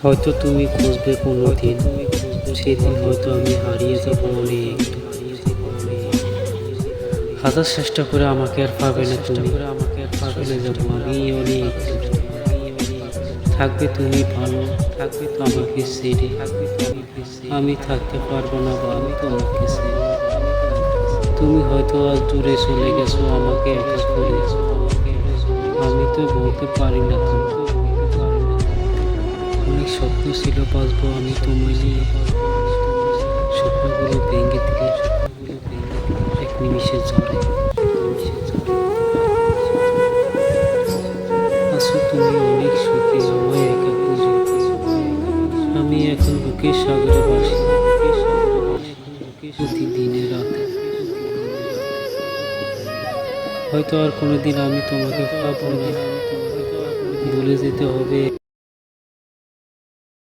হয়তো তুমি খুঁজবে কোনো দিন, সেদিন হয়তো আমি হারিয়ে যাবো অনেক। হাজার চেষ্টা করে আমাকে আর পাবে না তুমি, চলে যাবো আমি অনেক দূরে। থাকবে তুমি ভালো, থাকবে তো আমাকে ছেড়ে, আমি থাকতে পারবো না ভালো তোমাকে ছেড়ে। তুমি হয়তো আজ দূরে চলে গেছো আমাকে একা করে, আমি তো বলতে পারি না তোমার। অনেক স্বপ্ন ছিল বাঁচবো আমি তোমায় নিয়ে, স্বপ্নগুলো ভেঙে দিলে এক নিমিষে ঝরে। আছো তুমি অনেক সুখে আমায় একা করে, আমি এখন বুকের সাগরে ভাসি প্রতিদিনে রাতে। হয়তো আর কোনোদিন আমি তোমাকে পাবো না, ভুলে যেতে হবে।